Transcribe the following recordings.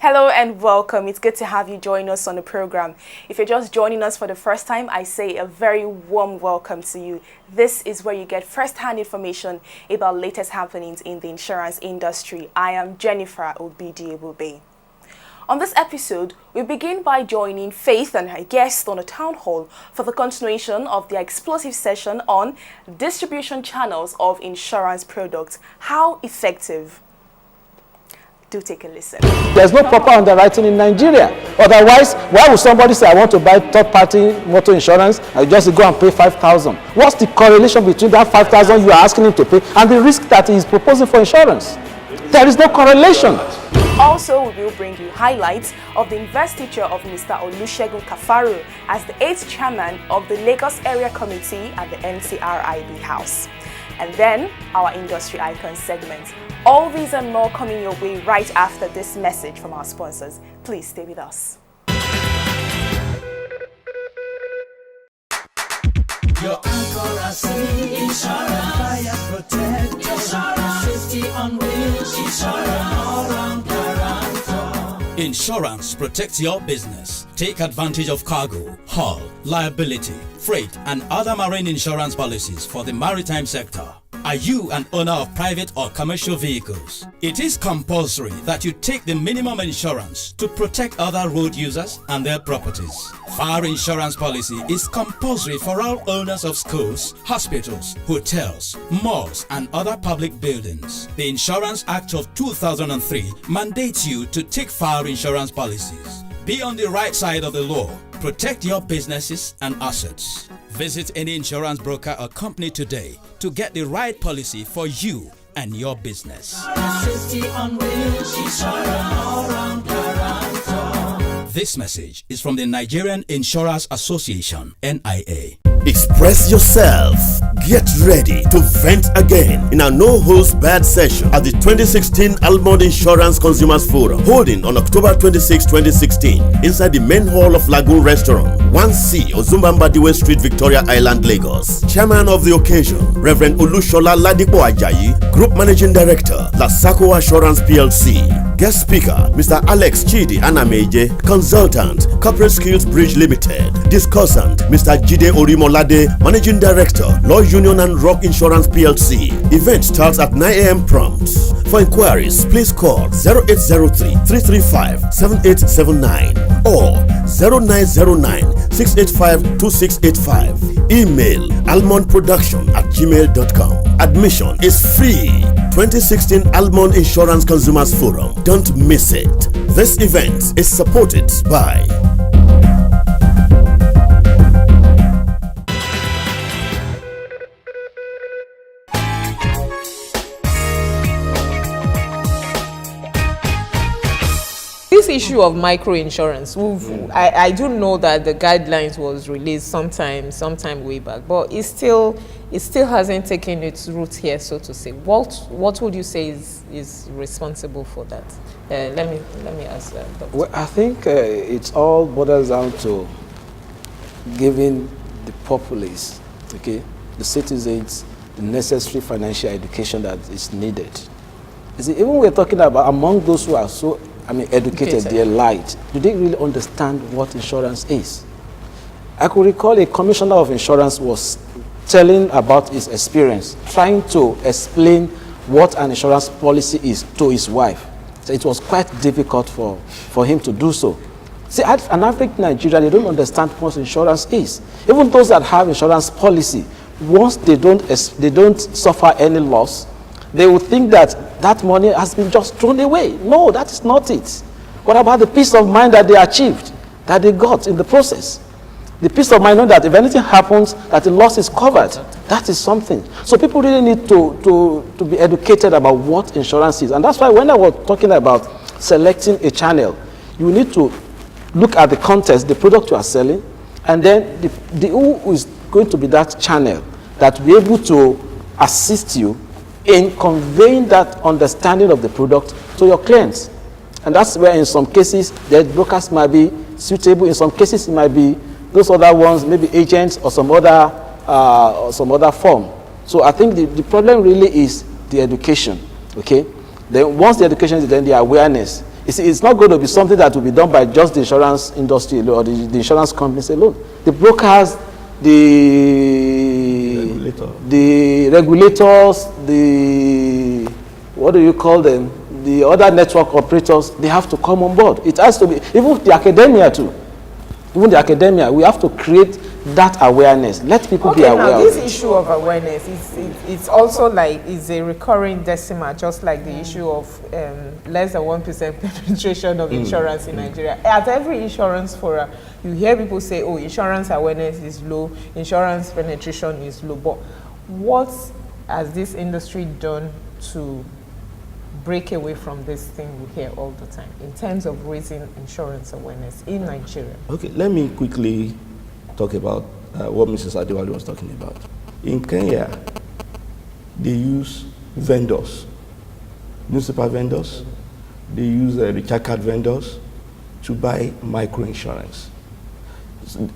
Hello and welcome. It's good to have you join us on the program. If you're just joining us for the first time, I say a very warm welcome to you. This is where you get first-hand information about latest happenings in the insurance industry. I am Jennifer Obidiebube. On this episode, we begin by joining Faith and her guest on a town hall for the continuation of their explosive session on distribution channels of insurance products. How effective? Do take a listen. There's no proper underwriting in Nigeria. Otherwise, why would somebody say, I want to buy third-party motor insurance, I just go and pay 5,000? What's the correlation between that 5,000 you are asking him to pay and the risk that he is proposing for insurance? There is no correlation. Also, we will bring you highlights of the investiture of Mr. Olusegun Kafaru as the 8th chairman of the Lagos Area Committee at the NCRIB House. And then, our Industry Icon segment. All these and more coming your way right after this message from our sponsors. Please stay with us. Your accuracy, insurance, fire protect, insurance, safety on wheels, insurance, all-round guarantor. Insurance protects your business. Take advantage of cargo, hull, liability, freight, and other marine insurance policies for the maritime sector. Are you an owner of private or commercial vehicles? It is compulsory that you take the minimum insurance to protect other road users and their properties. Fire insurance policy is compulsory for all owners of schools, hospitals, hotels, malls, and other public buildings. The Insurance Act of 2003 mandates you to take fire insurance policies. Be on the right side of the law. Protect your businesses and assets. Visit any insurance broker or company today to get the right policy for you and your business. Safety on wheels, insurance, all-round guarantor. This message is from the Nigerian Insurers Association, NIA. Express yourself. Get ready to vent again in a no-holds-barred session at the 2016 Almond Insurance Consumers Forum, holding on October 26, 2016, inside the main hall of Lagoon Restaurant, 1C, Ozumbambadiwe Street, Victoria Island, Lagos. Chairman of the occasion, Reverend Olushola Ladipo Ajayi, Group Managing Director, Lasako Assurance PLC. Guest speaker, Mr. Alex Chidi Anameje, Consultant, Corporate Skills Bridge Limited. Discussant, Mr. Jide Orimolade, Managing Director, Law Union and Rock Insurance PLC. Event starts at 9 a.m. prompt. For inquiries, please call 0803-335-7879 or 0909-685-2685. Email almondproduction@gmail.com. Admission is free. 2016 Almond Insurance Consumers Forum. Don't miss it. This event is supported by this issue of micro insurance. I do know that the guidelines was released sometime way back, but it still hasn't taken its root here, so to say. What would you say is responsible for that? Let me ask that. Well, I think it all boils down to giving the populace, okay, the citizens, the necessary financial education that is needed. You see, even we're talking about among those who are so educated, they're light. Do they really understand what insurance is? I could recall a commissioner of insurance was telling about his experience, trying to explain what an insurance policy is to his wife. So it was quite difficult for him to do so. See, an average Nigerian, they don't understand what insurance is. Even those that have insurance policy, once they don't suffer any loss, they will think that money has been just thrown away. No, that is not it. What about the peace of mind that they achieved, that they got in the process? The peace of mind knowing that if anything happens, that the loss is covered. That is something. So people really need to be educated about what insurance is. And that's why when I was talking about selecting a channel, you need to look at the context, the product you are selling, and then who is going to be that channel that will be able to assist you in conveying that understanding of the product to your clients. And that's where in some cases the brokers might be suitable, in some cases it might be those other ones, maybe agents or some other form. So I think the problem really is the education, okay? Then once the education is then the awareness. You see, it's not going to be something that will be done by just the insurance industry alone, or the insurance companies alone. The brokers, the regulators, the, what do you call them? The other network operators, they have to come on board. It has to be, even the academia too. Even the academia, we have to create that awareness. Let people be aware now of this it. issue of awareness, it's also like, it's a recurring decimal, just like the issue of less than 1% penetration of insurance in Nigeria. At every insurance forum, you hear people say, oh, insurance awareness is low, insurance penetration is low. But what has this industry done to break away from this thing we hear all the time in terms of raising insurance awareness in Nigeria? Okay, let me quickly talk about what Mrs. Adewale was talking about. In Kenya, they use vendors, newspaper vendors, they use recharge card vendors to buy microinsurance.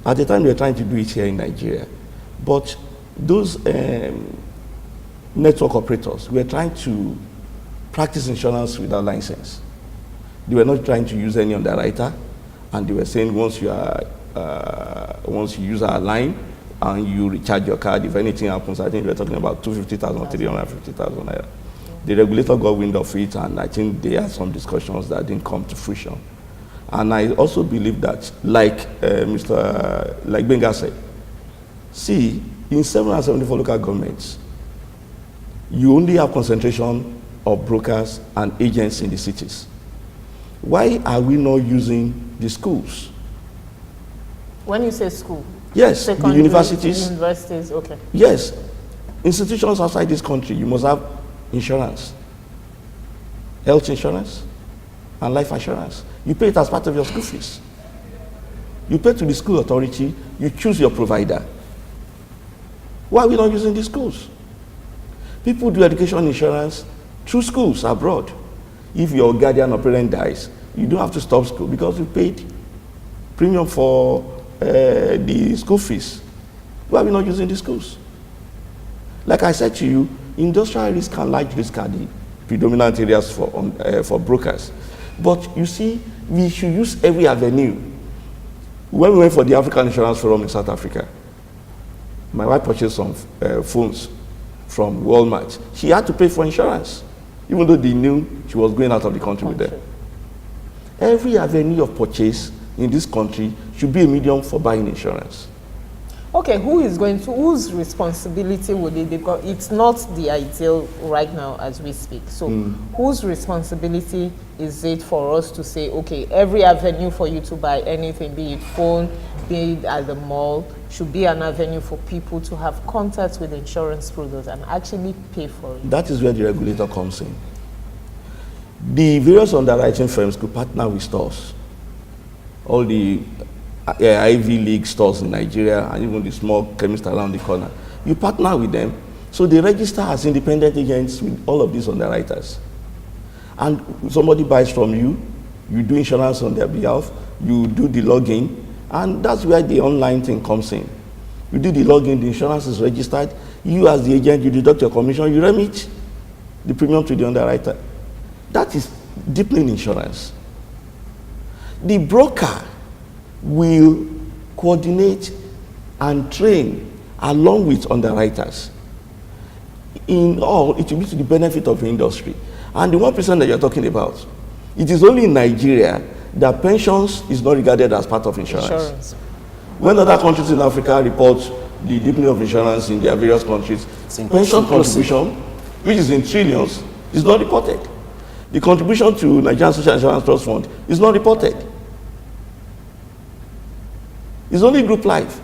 At the time, they were trying to do it here in Nigeria, but those network operators were trying to practice insurance without license. They were not trying to use any underwriter, and they were saying once you use our line and you recharge your card, if anything happens, I think we were talking about 250,000 or 350,000 naira. The regulator got wind of it, and I think they had some discussions that didn't come to fruition. And I also believe that, like like Benga said, see, in 774 local governments, you only have concentration of brokers and agents in the cities. Why are we not using the schools? When you say school? Yes, the universities. Universities, okay. Yes, institutions outside this country, you must have insurance, health insurance, and life insurance. You pay it as part of your school fees. You pay to the school authority, you choose your provider. Why are we not using these schools? People do education insurance through schools abroad. If your guardian or parent dies, you don't have to stop school because you paid premium for the school fees. Why are we not using the schools? Like I said to you, industrial risk and large risk are the predominant areas for brokers. But you see, we should use every avenue. When we went for the African Insurance Forum in South Africa, my wife purchased some phones from Walmart. She had to pay for insurance, even though they knew she was going out of the country with them. Every avenue of purchase in this country should be a medium for buying insurance. Okay, whose responsibility would it be? Because it's not the ideal right now as we speak. So whose responsibility is it for us to say, okay, every avenue for you to buy anything, be it phone, be it at the mall, should be an avenue for people to have contact with insurance products and actually pay for it? That is where the regulator comes in. The various underwriting firms could partner with stores. All the Ivy League stores in Nigeria and even the small chemists around the corner. You partner with them, so they register as independent agents with all of these underwriters. And somebody buys from you, you do insurance on their behalf, you do the login, and that's where the online thing comes in. You do the login, the insurance is registered, you as the agent, you deduct your commission, you remit the premium to the underwriter. That is deepening insurance. The broker will coordinate and train along with underwriters. In all, it will be to the benefit of the industry. And the 1% that you're talking about, it is only in Nigeria that pensions is not regarded as part of insurance. When other countries in Africa report the deepening of insurance in their various countries, pension contribution, which is in trillions, is not reported. The contribution to Nigerian Social Insurance Trust Fund is not reported. It's only group life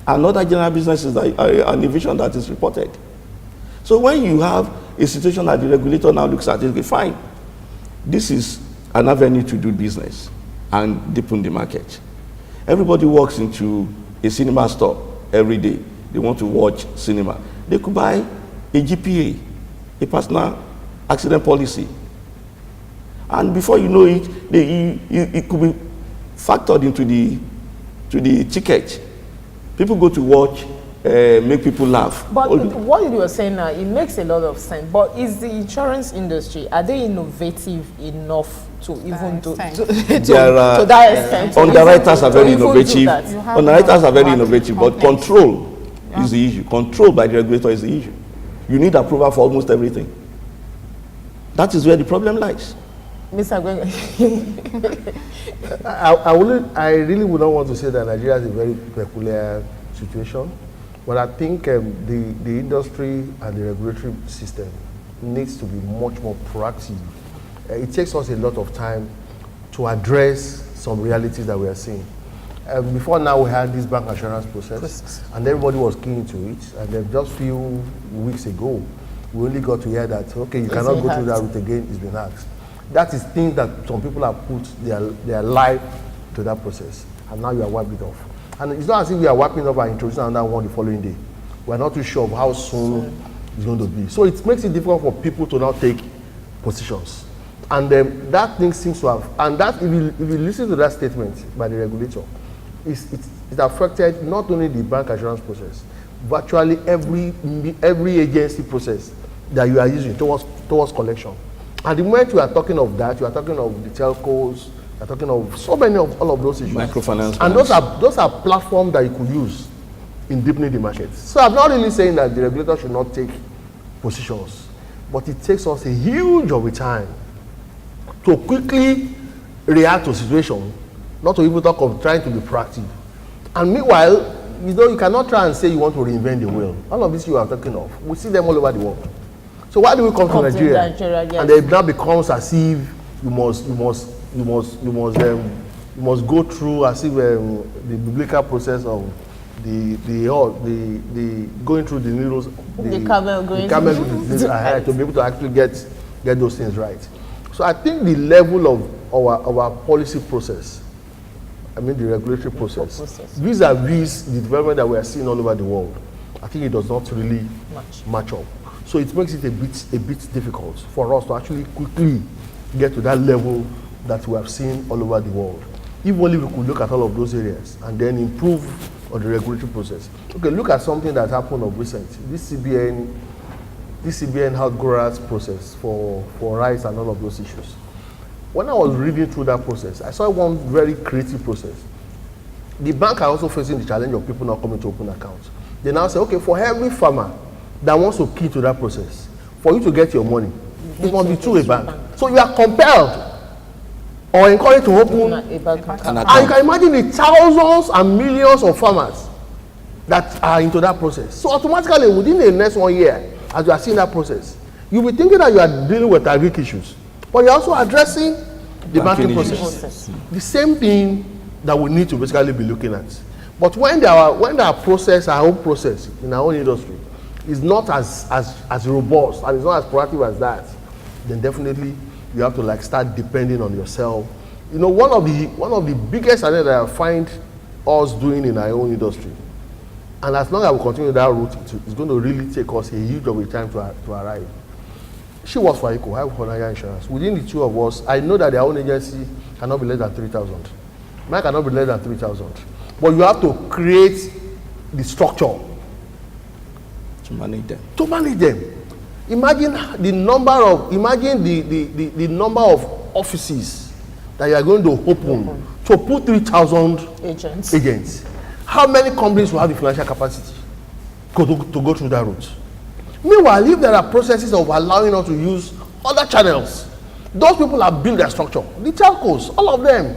and other general businesses and division that is reported. So when you have a situation that the regulator now looks at it, fine, this is an avenue to do business and deepen the market. Everybody walks into a cinema store every day. They want to watch cinema. They could buy a GPA, a personal accident policy. And before you know it, it could be factored into the ticket. People go to watch make people laugh. But what you were saying now, it makes a lot of sense. But is the insurance industry, are they innovative enough to even do to that extent? Underwriters are very innovative. Underwriters are very complex. innovative, but control is the issue. Control by the regulator is the issue. You need approval for almost everything. That is where the problem lies. Mr. Gwen, I really would not want to say that Nigeria is a very peculiar situation, but I think the industry and the regulatory system needs to be much more proactive. It takes us a lot of time to address some realities that we are seeing. Before now, we had this bank assurance process, and everybody was keen to it. And then just few weeks ago, we only got to hear that, okay, you cannot go through that route again, it's been asked. That is things that some people have put their life to that process, and now you are wiping it off. And it's not as if we are wiping it off and introducing another one the following day. We are not too sure of how soon it's going to be. So it makes it difficult for people to now take positions. And that thing seems to have, and that if you listen to that statement by the regulator, it affected not only the bank assurance process, virtually every agency process that you are using towards collection. And the moment you are talking of that, you are talking of the telcos, you are talking of so many of all of those issues. Microfinance. And those are platforms that you could use in deepening the market. So I'm not really saying that the regulator should not take positions, but it takes us a huge of a time to quickly react to a situation, not to even talk of trying to be proactive. And meanwhile, you cannot try and say you want to reinvent the wheel. All of this you are talking of, we see them all over the world. So why do we come to Nigeria? Yes. And it now becomes as if you must go through as if the biblical process of the going through the needles, the camel going through to be able to actually get those things right. So I think the level of our policy process, I mean the regulatory process, vis-a-vis the development that we are seeing all over the world, I think it does not really match up. So it makes it a bit difficult for us to actually quickly get to that level that we have seen all over the world. If only we could look at all of those areas and then improve on the regulatory process. Okay, look at something that happened of recent. This CBN health growers process for rice and all of those issues. When I was reading through that process, I saw one very creative process. The bank are also facing the challenge of people not coming to open accounts. They now say, okay, for every farmer that wants to key to that process, for you to get your money, it must be through a bank. So you are compelled or encouraged to open a bank account. And you can imagine the thousands and millions of farmers that are into that process. So automatically, within the next 1 year, as you are seeing that process, you'll be thinking that you are dealing with agric issues, but you're also addressing the banking process. The same thing that we need to basically be looking at. But when our process, our own process in our own industry, is not as robust and it's not as proactive as that, then definitely you have to start depending on yourself. You know, one of the biggest challenges that I find us doing in our own industry, and as long as we continue that route, it's going to really take us a huge of a time to arrive. She works for ICO, I work for Nigeria Insurance. Within the two of us, I know that their own agency cannot be less than 3,000. Mine cannot be less than 3,000. But you have to create the structure to manage them. Imagine the number of offices that you are going to open to put 3,000 agents. How many companies will have the financial capacity to go through that route? Meanwhile, if there are processes of allowing us to use other channels, those people have built their structure. The telcos, all of them.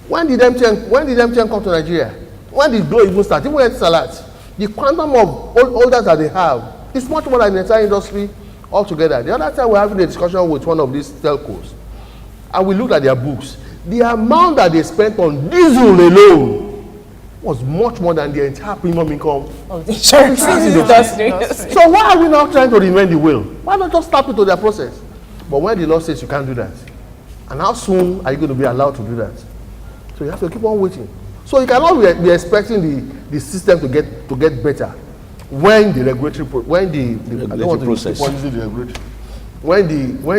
When did MTN come to Nigeria? When did Glo even start? Even at Salat, the quantum of orders that they have is much more than the entire industry altogether. The other time we were having a discussion with one of these telcos, and we looked at their books. The amount that they spent on diesel alone was much more than the entire premium income of the insurance industry. So why are we now trying to reinvent the wheel? Why not just stop it to their process? But when the law says you can't do that, and how soon are you going to be allowed to do that? So you have to keep on waiting. So you cannot be expecting the system to get better when the regulatory when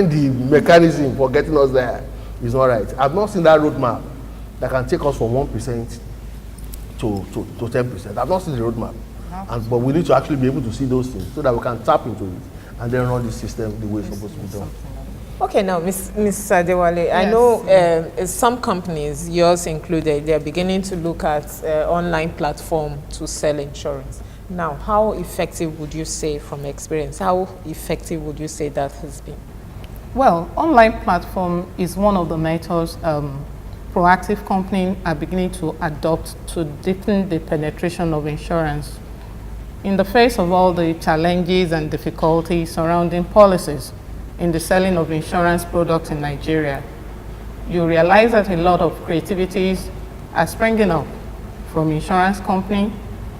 the mechanism for getting us there is not right. I've not seen that roadmap that can take us from 1% to 10%. I've not seen the roadmap. But we need to actually be able to see those things so that we can tap into it and then run the system the way it's supposed to be done. Okay, now, Ms. Adewale, I know some companies, yours included, they're beginning to look at online platform to sell insurance. Now, how effective would you say, from experience, how effective would you say that has been? Well, online platform is one of the methods proactive companies are beginning to adopt to deepen the penetration of insurance. In the face of all the challenges and difficulties surrounding policies in the selling of insurance products in Nigeria, you realize that a lot of creativities are springing up from insurance company.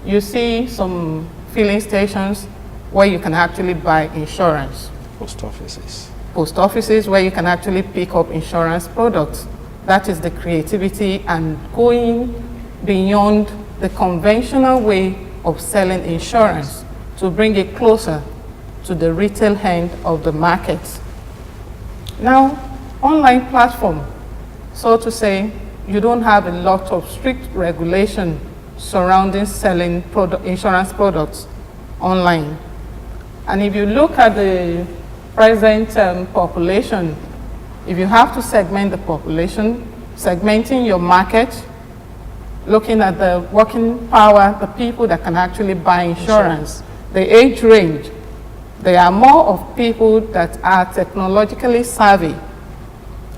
You see some filling stations where you can actually buy insurance. Post offices. Post offices where you can actually pick up insurance products. That is the creativity and going beyond the conventional way of selling insurance to bring it closer to the retail end of the market. Now, online platform, so to say, you don't have a lot of strict regulation surrounding selling insurance products online. And if you look at the present population, if you have to segment the population, segmenting your market, looking at the working power, the people that can actually buy insurance, the age range, there are more of people that are technologically savvy,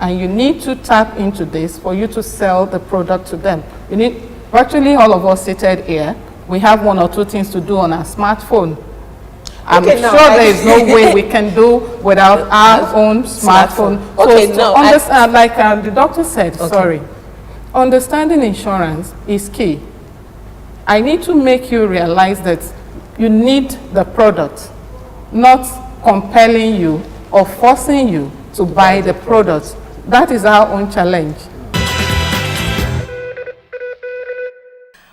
and you need to tap into this for you to sell the product to them. You need, virtually all of us seated here, we have one or two things to do on our smartphone. I'm sure there is no way we can do without our own smartphone. Okay, So understand, like the doctor said, sorry, understanding insurance is key. I need to make you realize that you need the product, not compelling you or forcing you to buy the product. That is our own challenge.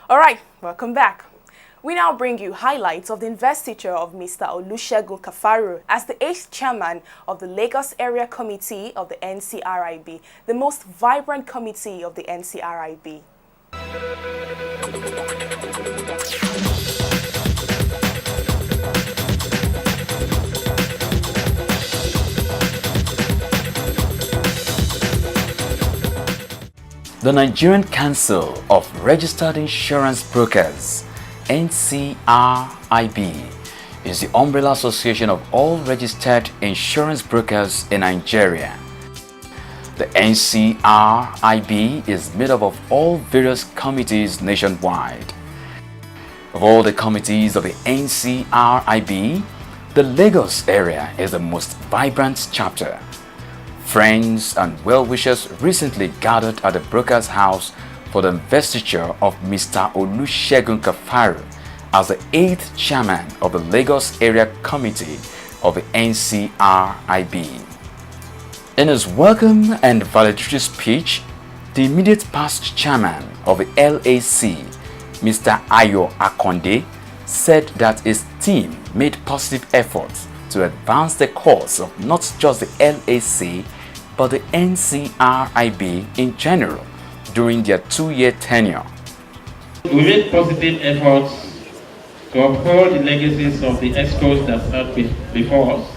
All right, welcome back. We now bring you highlights of the investiture of Mr. Olusegun Kafaru as the 8th chairman of the Lagos Area Committee of the NCRIB, the most vibrant committee of the NCRIB. The Nigerian Council of Registered Insurance Brokers, NCRIB, is the umbrella association of all registered insurance brokers in Nigeria. The NCRIB is made up of all various committees nationwide. Of all the committees of the NCRIB, the Lagos area is the most vibrant chapter. Friends and well-wishers recently gathered at the Brokers' House for the investiture of Mr. Olusegun Kafaru as the 8th chairman of the Lagos Area Committee of the NCRIB. In his welcome and valedictory speech, the immediate past chairman of the LAC, Mr. Ayo Akonde, said that his team made positive efforts to advance the cause of not just the LAC but the NCRIB in general during their 2-year tenure. We made positive efforts to uphold the legacies of the extos that sat before us.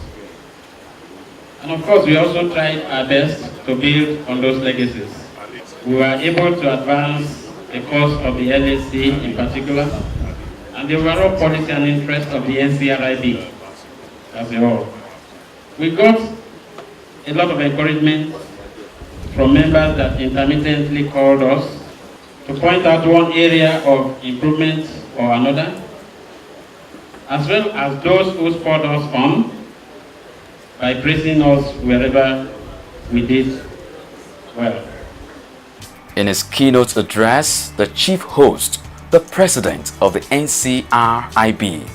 And of course, we also tried our best to build on those legacies. We were able to advance the cause of the LAC in particular, and the overall policy and interest of the NCRIB as a whole. We got a lot of encouragement from members that intermittently called us to point out one area of improvement or another, as well as those who spurred us on by praising us wherever we did well. In his keynote address, the chief host, the president of the NCRIB,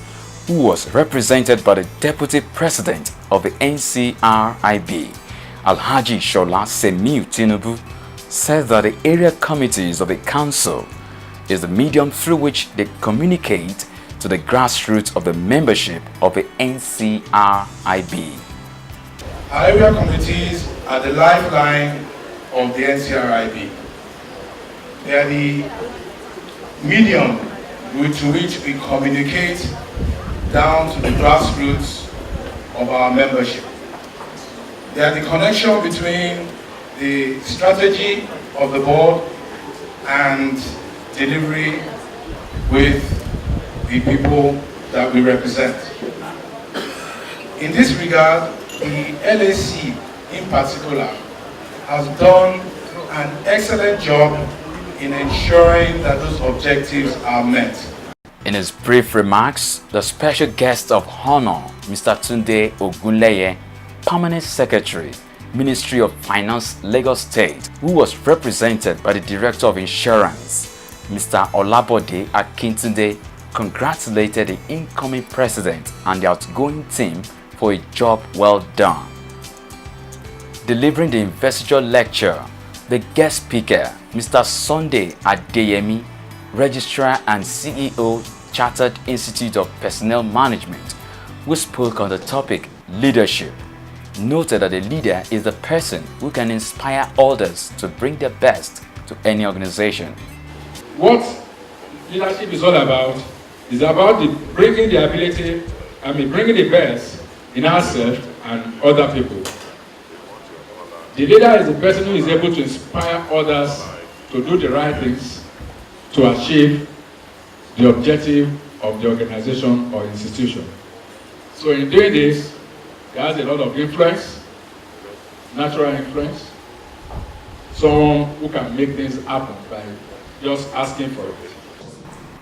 who was represented by the deputy president of the NCRIB, Alhaji Shola Semiu Tinubu, said that the area committees of the council is the medium through which they communicate to the grassroots of the membership of the NCRIB. Our area committees are the lifeline of the NCRIB. They are the medium to which we communicate down to the grassroots of our membership. They are the connection between the strategy of the board and delivery with the people that we represent. In this regard, the LAC in particular has done an excellent job in ensuring that those objectives are met. In his brief remarks, the special guest of honor, Mr. Tunde Ogunleye, Permanent Secretary, Ministry of Finance, Lagos State, who was represented by the Director of Insurance, Mr. Olabode Akintunde, congratulated the incoming president and the outgoing team for a job well done. Delivering the investiture lecture, the guest speaker, Mr. Sunday Adeyemi, Registrar and CEO, Chartered Institute of Personnel Management, who spoke on the topic leadership, noted that a leader is the person who can inspire others to bring their best to any organization. What leadership is all about is about bringing the best in ourselves and other people. The leader is the person who is able to inspire others to do the right things to achieve the objective of the organization or institution. So in doing this, he has a lot of influence, natural influence, someone who can make things happen by just asking for it.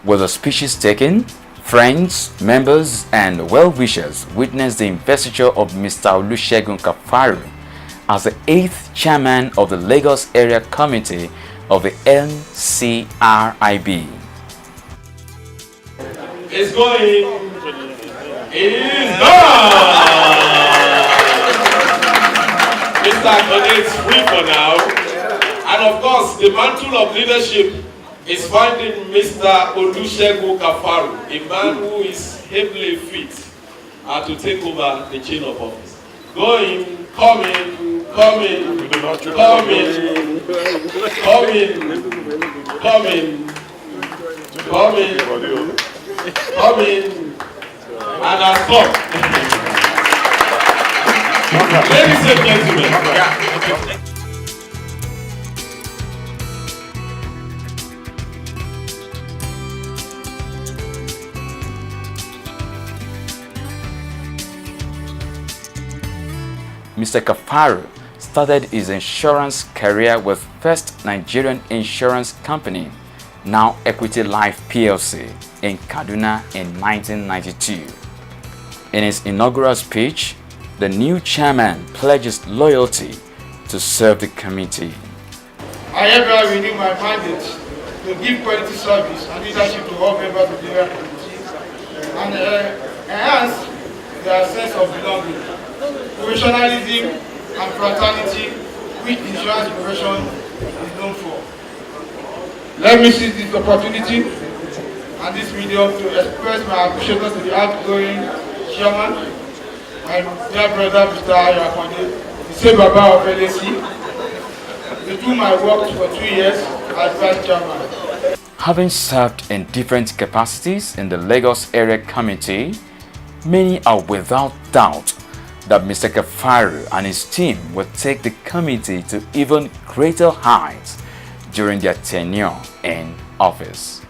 With the speeches taken, friends, members, and well-wishers witnessed the investiture of Mr. Olusegun Kafaru as the 8th chairman of the Lagos Area Committee of the NCRIB. It's going. It is done. Mr. Akode is free for now. And of course, the mantle of leadership is finding Mr. Olusegun Kafaru, a man who is heavily fit to take over the chain of office. Going, coming, coming, coming, and has come. Ladies and gentlemen. Mr. Kafaru started his insurance career with First Nigerian Insurance Company, now Equity Life PLC, in Kaduna in 1992. In his inaugural speech, the new chairman pledges loyalty to serve the committee. I hereby renew my mandate to give quality service and leadership to all members of the area committee and enhance their sense of belonging, professionalism and fraternity which the insurance profession is known for. Let me seize this opportunity and this medium to express my appreciation to the outgoing chairman, my dear brother Mr. Akode, the same Baba of LAC, with whom I worked for 2 years as vice chairman. Having served in different capacities in the Lagos Area Committee, many are without doubt that Mr. Kafaru and his team will take the committee to even greater heights during their tenure in office.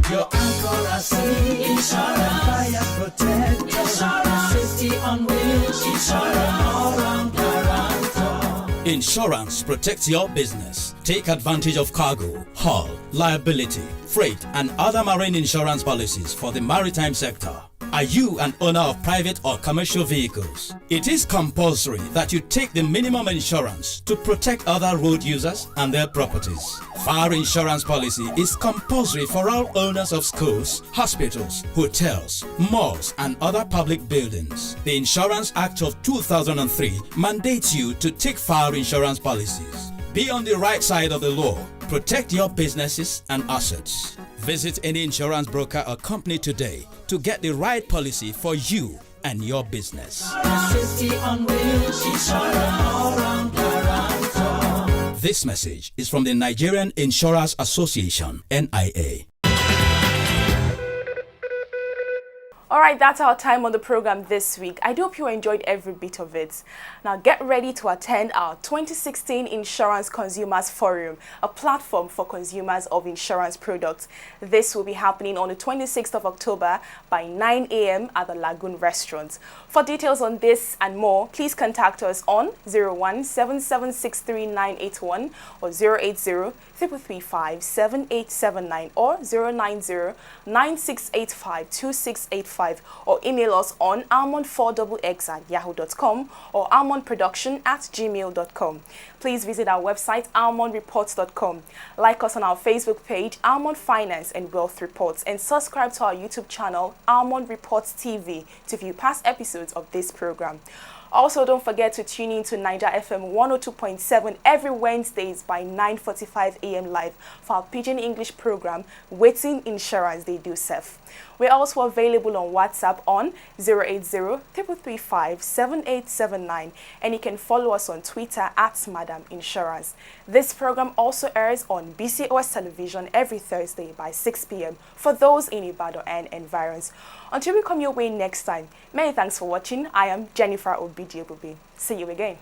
Your accuracy, insurance, fire protector, insurance, safety on wheels, insurance, all-round guarantor. Insurance protects your business. Take advantage of cargo, hull, liability, freight, and other marine insurance policies for the maritime sector. Are you an owner of private or commercial vehicles? It is compulsory that you take the minimum insurance to protect other road users and their properties. Fire insurance policy is compulsory for all owners of schools, hospitals, hotels, malls, and other public buildings. The Insurance Act of 2003 mandates you to take fire insurance policies. Be on the right side of the law. Protect your businesses and assets. Visit any insurance broker or company today to get the right policy for you and your business. Safety on wheels, insurance all-round guarantor. This message is from the Nigerian Insurance Association, NIA. All right, that's our time on the program this week. I do hope you enjoyed every bit of it. Now get ready to attend our 2016 Insurance Consumers Forum, a platform for consumers of insurance products. This will be happening on the 26th of October by 9 a.m. at the Lagoon Restaurant. For details on this and more, please contact us on 01-7763-981 or 080-335-7879 or 090-9685-2685. Or email us on almond4xx@yahoo.com or almondproduction@gmail.com. Please visit our website almondreports.com. Like us on our Facebook page Almond Finance and Wealth Reports, and subscribe to our YouTube channel Almond Reports TV to view past episodes of this program. Also, don't forget to tune in to Niger FM 102.7 every Wednesdays by 9:45 a.m. live for our Pidgin English program, Waiting Insurance They Do Serve. We're also available on WhatsApp on 080-335-7879, and you can follow us on Twitter @Madam Insurance. This program also airs on BCOS Television every Thursday by 6 p.m. for those in Ibadan and environs. Until we come your way next time, many thanks for watching. I am Jennifer Obidiebubi. See you again.